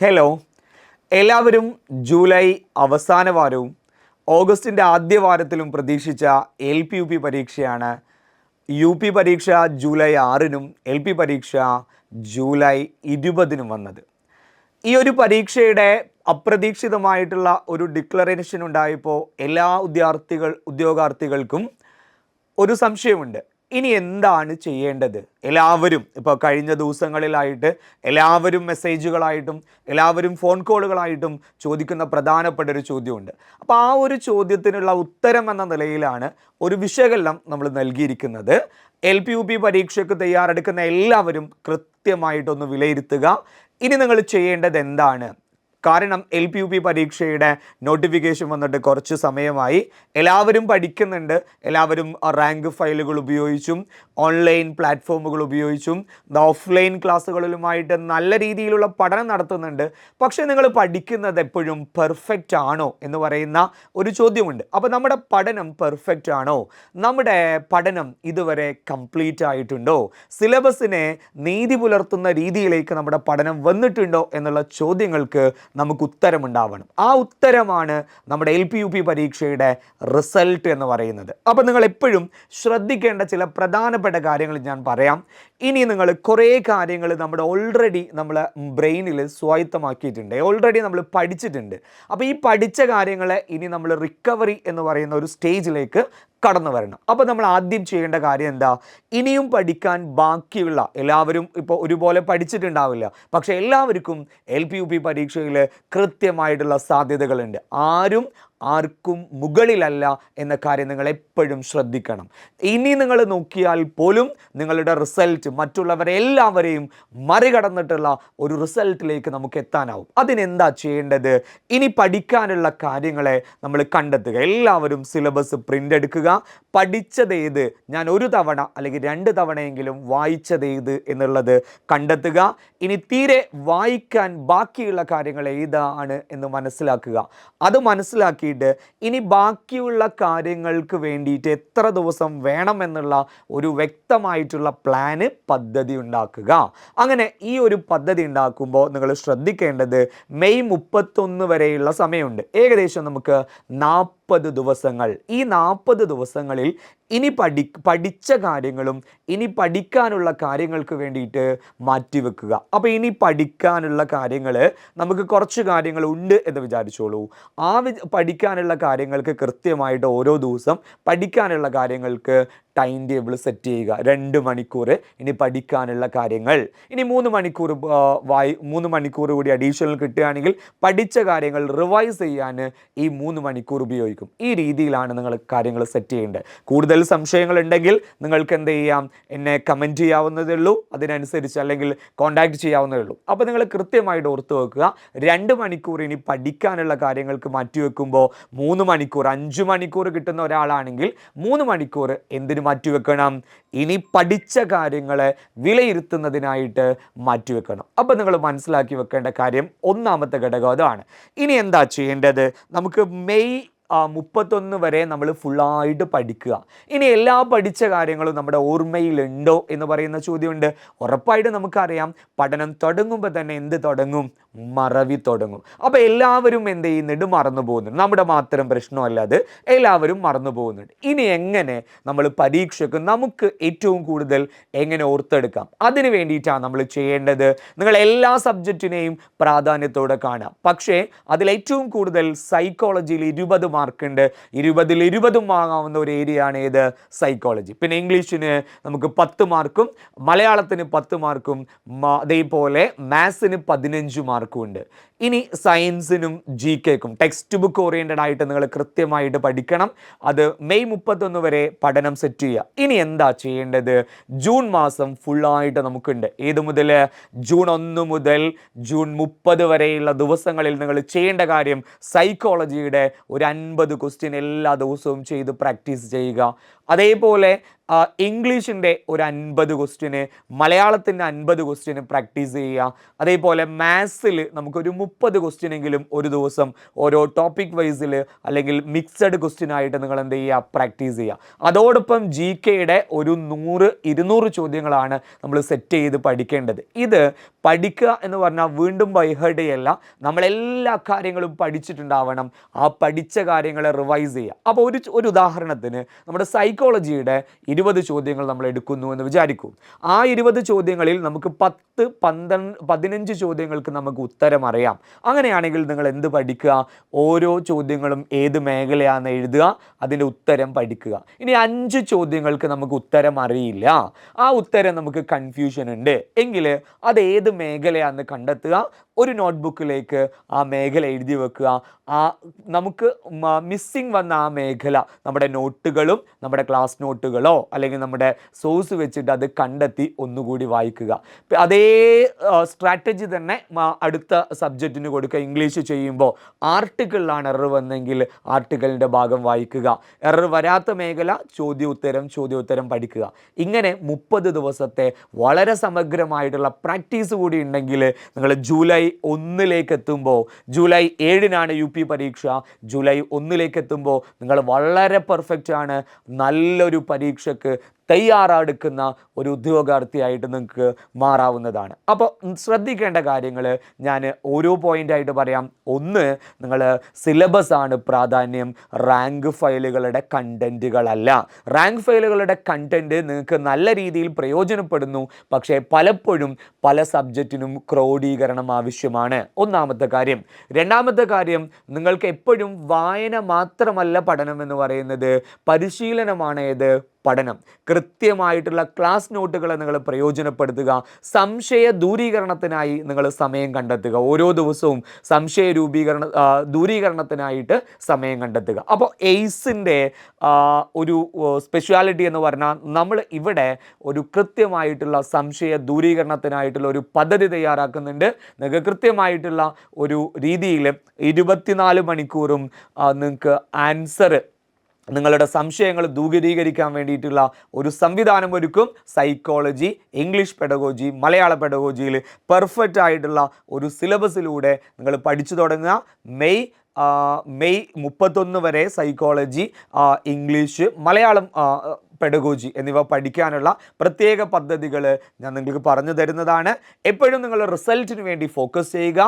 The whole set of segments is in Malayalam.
ഹലോ, എല്ലാവരും ജൂലൈ അവസാന വാരവും ഓഗസ്റ്റിൻ്റെ ആദ്യ വാരത്തിലും പ്രതീക്ഷിച്ച LP-UP പരീക്ഷയാണ്. UP പരീക്ഷ ജൂലൈ 6-നും LP പരീക്ഷ ജൂലൈ 20-നും വന്നത്. ഈ ഒരു പരീക്ഷയുടെ അപ്രതീക്ഷിതമായിട്ടുള്ള ഒരു ഡിക്ലറേഷൻ ഉണ്ടായപ്പോൾ എല്ലാ ഉദ്യോഗാർത്ഥികൾക്കും ഒരു സംശയമുണ്ട്. ഇനി എന്താണ് ചെയ്യേണ്ടത്? എല്ലാവരും ഇപ്പോൾ കഴിഞ്ഞ ദിവസങ്ങളിലായിട്ട് എല്ലാവരും മെസ്സേജുകളായിട്ടും എല്ലാവരും ഫോൺ കോളുകളായിട്ടും ചോദിക്കുന്ന പ്രധാനപ്പെട്ട ഒരു ചോദ്യമുണ്ട്. അപ്പോൾ ആ ഒരു ചോദ്യത്തിനുള്ള ഉത്തരം എന്ന നിലയിലാണ് ഒരു വിശകലനം നമ്മൾ നൽകിയിരിക്കുന്നത്. LP-UP പരീക്ഷയ്ക്ക് തയ്യാറെടുക്കുന്ന എല്ലാവരും കൃത്യമായിട്ടൊന്ന് വിലയിരുത്തുക. ഇനി നിങ്ങൾ ചെയ്യേണ്ടത് എന്താണ്? കാരണം LP-UP പരീക്ഷയുടെ നോട്ടിഫിക്കേഷൻ വന്നിട്ട് കുറച്ച് സമയമായി. എല്ലാവരും പഠിക്കുന്നുണ്ട്. എല്ലാവരും റാങ്ക് ഫയലുകൾ ഉപയോഗിച്ചും ഓൺലൈൻ പ്ലാറ്റ്ഫോമുകൾ ഉപയോഗിച്ചും ഓഫ്ലൈൻ ക്ലാസ്സുകളിലുമായിട്ട് നല്ല രീതിയിലുള്ള പഠനം നടത്തുന്നുണ്ട്. പക്ഷേ നിങ്ങൾ പഠിക്കുന്നത് എപ്പോഴും പെർഫെക്റ്റ് ആണോ എന്ന് പറയുന്ന ഒരു ചോദ്യമുണ്ട്. അപ്പോൾ നമ്മുടെ പഠനം പെർഫെക്റ്റ് ആണോ? നമ്മുടെ പഠനം ഇതുവരെ കംപ്ലീറ്റ് ആയിട്ടുണ്ടോ? സിലബസിനെ നീതി പുലർത്തുന്ന രീതിയിലേക്ക് നമ്മുടെ പഠനം വന്നിട്ടുണ്ടോ എന്നുള്ള ചോദ്യങ്ങൾക്ക് നമുക്ക് ഉത്തരമുണ്ടാവണം. ആ ഉത്തരമാണ് നമ്മുടെ LP-UP പരീക്ഷയുടെ റിസൾട്ട് എന്ന് പറയുന്നത്. അപ്പോൾ നിങ്ങൾ എപ്പോഴും ശ്രദ്ധിക്കേണ്ട ചില പ്രധാനപ്പെട്ട കാര്യങ്ങൾ ഞാൻ പറയാം. ഇനി നിങ്ങൾ കുറേ കാര്യങ്ങൾ ഓൾറെഡി നമ്മളെ ബ്രെയിനിൽ സ്വായത്തമാക്കിയിട്ടുണ്ട്, ഓൾറെഡി നമ്മൾ പഠിച്ചിട്ടുണ്ട്. അപ്പോൾ ഈ പഠിച്ച കാര്യങ്ങളെ ഇനി നമ്മൾ റിക്കവറി എന്ന് പറയുന്ന ഒരു സ്റ്റേജിലേക്ക് കടന്നു വരണം. അപ്പോൾ നമ്മൾ ആദ്യം ചെയ്യേണ്ട കാര്യം എന്താ? ഇനിയും പഠിക്കാൻ ബാക്കിയുള്ള എല്ലാവരും ഇപ്പോൾ ഒരുപോലെ പഠിച്ചിട്ടുണ്ടാവില്ല, പക്ഷേ എല്ലാവർക്കും LP-UP പരീക്ഷയിൽ കൃത്യമായിട്ടുള്ള സാധ്യതകളുണ്ട്. ആർക്കും മുകളിലല്ല എന്ന കാര്യം നിങ്ങൾ എപ്പോഴും ശ്രദ്ധിക്കണം. ഇനി നിങ്ങൾ നോക്കിയാൽ പോലും നിങ്ങളുടെ റിസൾട്ട് മറ്റുള്ളവരെല്ലാവരെയും മറികടന്നിട്ടുള്ള ഒരു റിസൾട്ടിലേക്ക് നമുക്ക് എത്താനാവും. അതിനെന്താ ചെയ്യേണ്ടത്? ഇനി പഠിക്കാനുള്ള കാര്യങ്ങളെ നമ്മൾ കണ്ടെത്തുക. എല്ലാവരും സിലബസ് പ്രിൻ്റ് എടുക്കുക. പഠിച്ചതേത്, ഞാൻ ഒരു തവണ അല്ലെങ്കിൽ 2 തവണയെങ്കിലും വായിച്ചതേത് എന്നുള്ളത് കണ്ടെത്തുക. ഇനി തീരെ വായിക്കാൻ ബാക്കിയുള്ള കാര്യങ്ങൾ ഏതാണ് എന്ന് മനസ്സിലാക്കുക. അത് മനസ്സിലാക്കി ഇനി ബാക്കിയുള്ള കാര്യങ്ങൾക്ക് വേണ്ടിയിട്ട് എത്ര ദിവസം വേണമെന്നുള്ള ഒരു വ്യക്തമായിട്ടുള്ള പദ്ധതി ഉണ്ടാക്കുക. അങ്ങനെ ഈ ഒരു പദ്ധതി ഉണ്ടാക്കുമ്പോൾ നിങ്ങൾ ശ്രദ്ധിക്കേണ്ടത് മെയ് 31 വരെയുള്ള സമയമുണ്ട്. ഏകദേശം നമുക്ക് 40 ദിവസങ്ങൾ. ഈ 40 ദിവസങ്ങളിൽ ഇനി പഠിച്ച കാര്യങ്ങളും ഇനി പഠിക്കാനുള്ള കാര്യങ്ങൾക്ക് വേണ്ടിയിട്ട് മാറ്റിവെക്കുക. അപ്പോൾ ഇനി പഠിക്കാനുള്ള കാര്യങ്ങൾ നമുക്ക് കുറച്ച് കാര്യങ്ങൾ ഉണ്ട് എന്ന് വിചാരിച്ചോളൂ. ആ പഠിക്കാനുള്ള കാര്യങ്ങൾക്ക് കൃത്യമായിട്ട് ഓരോ ദിവസം പഠിക്കാനുള്ള കാര്യങ്ങൾക്ക് ടൈം ടേബിൾ സെറ്റ് ചെയ്യുക. 2 മണിക്കൂർ ഇനി പഠിക്കാനുള്ള കാര്യങ്ങൾ. ഇനി 3 മണിക്കൂർ 3 മണിക്കൂർ കൂടി അഡീഷണൽ കിട്ടുകയാണെങ്കിൽ പഠിച്ച കാര്യങ്ങൾ റിവൈസ് ചെയ്യാൻ ഈ 3 മണിക്കൂർ ഉപയോഗിക്കും. ഈ രീതിയിലാണ് നിങ്ങൾ കാര്യങ്ങൾ സെറ്റ് ചെയ്യേണ്ടത്. കൂടുതൽ സംശയങ്ങൾ ഉണ്ടെങ്കിൽ നിങ്ങൾക്ക് എന്ത് ചെയ്യാം? എന്നെ കമൻറ്റ് ചെയ്യാവുന്നതേ ഉള്ളൂ. അതിനനുസരിച്ച് അല്ലെങ്കിൽ കോൺടാക്റ്റ് ചെയ്യാവുന്നതേ ഉള്ളൂ. അപ്പോൾ നിങ്ങൾ കൃത്യമായിട്ട് ഓർത്ത് വെക്കുക. 2 മണിക്കൂർ ഇനി പഠിക്കാനുള്ള കാര്യങ്ങൾക്ക് മാറ്റിവെക്കുമ്പോൾ 3 മണിക്കൂർ 5 മണിക്കൂർ കിട്ടുന്ന ഒരാളാണെങ്കിൽ 3 മണിക്കൂർ എന്തിനു മാറ്റിവെക്കണം? ഇനി പഠിച്ച കാര്യങ്ങളെ വിലയിരുത്തുന്നതിനായിട്ട് മാറ്റിവെക്കണം. അപ്പോൾ നിങ്ങൾ മനസ്സിലാക്കി വെക്കേണ്ട കാര്യം ഒന്നാമത്തെ ഘടകം അതാണ്. ഇനി എന്താ ചെയ്യേണ്ടത്? നമുക്ക് മെയ് 31 വരെ നമ്മൾ ഫുള്ളായിട്ട് പഠിക്കുക. ഇനി എല്ലാ പഠിച്ച കാര്യങ്ങളും നമ്മുടെ ഓർമ്മയിലുണ്ടോ എന്ന് പറയുന്ന ചോദ്യമുണ്ട്. ഉറപ്പായിട്ട് നമുക്കറിയാം, പഠനം തുടങ്ങുമ്പോൾ തന്നെ എന്ത് തുടങ്ങും? മറവി തുടങ്ങും. അപ്പോൾ എല്ലാവരും എന്ത് ചെയ്യുന്നുണ്ട്? മറന്നു പോകുന്നുണ്ട്. നമ്മുടെ മാത്രം പ്രശ്നമല്ല അത്, എല്ലാവരും മറന്നു പോകുന്നുണ്ട്. ഇനി എങ്ങനെ നമ്മൾ പരീക്ഷയ്ക്ക് നമുക്ക് ഏറ്റവും കൂടുതൽ എങ്ങനെ ഓർത്തെടുക്കാം? അതിന് വേണ്ടിയിട്ടാണ് നമ്മൾ ചെയ്യേണ്ടത്. നിങ്ങൾ എല്ലാ സബ്ജക്റ്റിനെയും പ്രാധാന്യത്തോടെ കാണാം. പക്ഷേ അതിലേറ്റവും കൂടുതൽ സൈക്കോളജിയിൽ 20 മാർക്കുണ്ട്. 20-ൽ 20 വാങ്ങാവുന്ന ഒരു ഏരിയ ആണ് ഏത്? സൈക്കോളജി. പിന്നെ ഇംഗ്ലീഷിന് നമുക്ക് 10 മാർക്കും മലയാളത്തിന് 10 മാർക്കും അതേപോലെ മാത്സിന് 15 മാർക്കും ഉണ്ട്. ഇനി സയൻസിനും GKക്കും ടെക്സ്റ്റ് ബുക്ക് ഓറിയൻറ്റഡ് ആയിട്ട് നിങ്ങൾ കൃത്യമായിട്ട് പഠിക്കണം. അത് മെയ് 31 വരെ പഠനം സെറ്റ് ചെയ്യുക. ഇനി എന്താ ചെയ്യേണ്ടത്? ജൂൺ മാസം ഫുള്ളായിട്ട് നമുക്കുണ്ട്. ഏത് മുതൽ? ജൂൺ 1 മുതൽ ജൂൺ 30 വരെയുള്ള ദിവസങ്ങളിൽ നിങ്ങൾ ചെയ്യേണ്ട കാര്യം സൈക്കോളജിയുടെ ഒരു 50 ക്വസ്റ്റ്യൻ എല്ലാ ദിവസവും ചെയ്ത് പ്രാക്ടീസ് ചെയ്യുക. അതേപോലെ ഇംഗ്ലീഷിൻ്റെ ഒരു 50 ക്വസ്റ്റ്യന്, മലയാളത്തിൻ്റെ 50 ക്വസ്റ്റ്യന് പ്രാക്ടീസ് ചെയ്യുക. അതേപോലെ മാത്സിൽ നമുക്കൊരു 30 ക്വസ്റ്റ്യനെങ്കിലും ഒരു ദിവസം ഓരോ ടോപ്പിക് വൈസിൽ അല്ലെങ്കിൽ മിക്സഡ് ക്വസ്റ്റ്യൻ ആയിട്ട് നിങ്ങൾ എന്ത് ചെയ്യുക, പ്രാക്ടീസ് ചെയ്യുക. അതോടൊപ്പം ജി കെയുടെ ഒരു 100-200 ചോദ്യങ്ങളാണ് നമ്മൾ സെറ്റ് ചെയ്ത് പഠിക്കേണ്ടത്. ഇത് പഠിക്കുക എന്ന് പറഞ്ഞാൽ വീണ്ടും ബൈഹേർഡ് ചെയ്യല്ല, നമ്മളെല്ലാ കാര്യങ്ങളും പഠിച്ചിട്ടുണ്ടാവണം. ആ പഠിച്ച കാര്യങ്ങളെ റിവൈസ് ചെയ്യുക. അപ്പോൾ ഒരു ഉദാഹരണത്തിന് നമ്മുടെ സൈക്കോളജിയുടെ 20 ചോദ്യങ്ങൾ നമ്മൾ എടുക്കുന്നു എന്ന് വിചാരിക്കൂ. ആ 20 ചോദ്യങ്ങളിൽ നമുക്ക് 10-15 ചോദ്യങ്ങൾക്ക് നമുക്ക് ഉത്തരം അറിയാം. അങ്ങനെയാണെങ്കിൽ നിങ്ങൾ എന്ത് പഠിക്കുക, ഓരോ ചോദ്യങ്ങളും ഏത് മേഖലയാണെന്ന് എഴുതുക, അതിൻ്റെ ഉത്തരം പഠിക്കുക. ഇനി 5 ചോദ്യങ്ങൾക്ക് നമുക്ക് ഉത്തരം അറിയില്ല, ആ ഉത്തരം നമുക്ക് കൺഫ്യൂഷൻ ഉണ്ട് എങ്കിൽ അത് ഏത് മേഖലയാണെന്ന് കണ്ടെത്തുക, ഒരു നോട്ട്ബുക്കിലേക്ക് ആ മേഖല എഴുതി വെക്കുക. നമുക്ക് മിസ്സിങ് വന്ന ആ മേഖല നമ്മുടെ നോട്ടുകളും നമ്മുടെ ക്ലാസ് നോട്ടുകളോ അല്ലെങ്കിൽ നമ്മുടെ സോഴ്സ് വെച്ചിട്ട് അത് കണ്ടെത്തി ഒന്നുകൂടി വായിക്കുക. അതേ സ്ട്രാറ്റജി തന്നെ അടുത്ത സബ്ജക്റ്റിന് കൊടുക്കുക. ഇംഗ്ലീഷ് ചെയ്യുമ്പോൾ ആർട്ടിക്കിളിലാണ് എറർ വന്നെങ്കിൽ ആർട്ടിക്കിളിൻ്റെ ഭാഗം വായിക്കുക. എറർ വരാത്ത മേഖല ചോദ്യോത്തരം പഠിക്കുക. ഇങ്ങനെ 30 ദിവസത്തെ വളരെ സമഗ്രമായിട്ടുള്ള പ്രാക്ടീസ് കൂടി ഉണ്ടെങ്കിൽ നിങ്ങൾ ജൂലൈ 1 എത്തുമ്പോൾ, ജൂലൈ 7 യു പി പരീക്ഷ, ജൂലൈ 1 എത്തുമ്പോൾ നിങ്ങൾ വളരെ പെർഫെക്റ്റ് ആണ്. നല്ലൊരു പരീക്ഷയ്ക്ക് തയ്യാറെടുക്കുന്ന ഒരു ഉദ്യോഗാർത്ഥിയായിട്ട് നിങ്ങൾക്ക് മാറാവുന്നതാണ്. അപ്പോൾ ശ്രദ്ധിക്കേണ്ട കാര്യങ്ങൾ ഞാൻ ഓരോ പോയിൻ്റായിട്ട് പറയാം. ഒന്ന്, നിങ്ങൾ സിലബസ് ആണ് പ്രാധാന്യം, റാങ്ക് ഫയലുകളുടെ കണ്ടൻറ്റുകളല്ല. റാങ്ക് ഫയലുകളുടെ കണ്ടൻറ്റ് നിങ്ങൾക്ക് നല്ല രീതിയിൽ പ്രയോജനപ്പെടുന്നു, പക്ഷേ പലപ്പോഴും പല സബ്ജക്റ്റിനും ക്രോഡീകരണം ആവശ്യമാണ്. ഒന്നാമത്തെ കാര്യം. രണ്ടാമത്തെ കാര്യം, നിങ്ങൾക്ക് എപ്പോഴും വായന മാത്രമല്ല പഠനം എന്ന് പറയുന്നത്, പരിശീലനമാണ് ഏത് പഠനം. കൃത്യമായിട്ടുള്ള ക്ലാസ് നോട്ടുകളെ നിങ്ങൾ പ്രയോജനപ്പെടുത്തുക. സംശയ ദൂരീകരണത്തിനായി നിങ്ങൾ സമയം കണ്ടെത്തുക. ഓരോ ദിവസവും സംശയ ദൂരീകരണത്തിനായിട്ട് സമയം കണ്ടെത്തുക. അപ്പോൾ എയ്സിൻ്റെ ഒരു സ്പെഷ്യാലിറ്റി എന്ന് പറഞ്ഞാൽ നമ്മൾ ഇവിടെ ഒരു കൃത്യമായിട്ടുള്ള സംശയ ദൂരീകരണത്തിനായിട്ടുള്ള ഒരു പദ്ധതി തയ്യാറാക്കുന്നുണ്ട്. നിങ്ങൾക്ക് കൃത്യമായിട്ടുള്ള ഒരു രീതിയിൽ 24 മണിക്കൂറും നിങ്ങൾക്ക് ആൻസർ, നിങ്ങളുടെ സംശയങ്ങൾ ദൂരീകരിക്കാൻ വേണ്ടിയിട്ടുള്ള ഒരു സംവിധാനം ഒരുക്കും. സൈക്കോളജി, ഇംഗ്ലീഷ് പെഡഗോജി, മലയാള പെഡഗോജിയിൽ പെർഫെക്റ്റ് ആയിട്ടുള്ള ഒരു സിലബസിലൂടെ നിങ്ങൾ പഠിച്ചു തുടങ്ങുക. മെയ് 31 വരെ സൈക്കോളജി, ഇംഗ്ലീഷ്, മലയാളം പെഡഗോജി എന്നിവ പഠിക്കാനുള്ള പ്രത്യേക പദ്ധതികൾ ഞാൻ നിങ്ങൾക്ക് പറഞ്ഞു തരുന്നതാണ്. എപ്പോഴും നിങ്ങൾ റിസൾട്ടിന് വേണ്ടി ഫോക്കസ് ചെയ്യുക.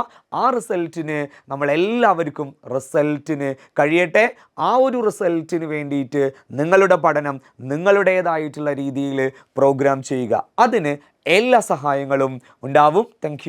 ആ റിസൾട്ടിന് നമ്മളെല്ലാവർക്കും റിസൾട്ടിന് കഴിയട്ടെ. ആ ഒരു റിസൾട്ടിന് വേണ്ടിയിട്ട് നിങ്ങളുടെ പഠനം നിങ്ങളുടേതായിട്ടുള്ള രീതിയിൽ പ്രോഗ്രാം ചെയ്യുക. അതിന് എല്ലാ സഹായങ്ങളും ഉണ്ടാവും. താങ്ക്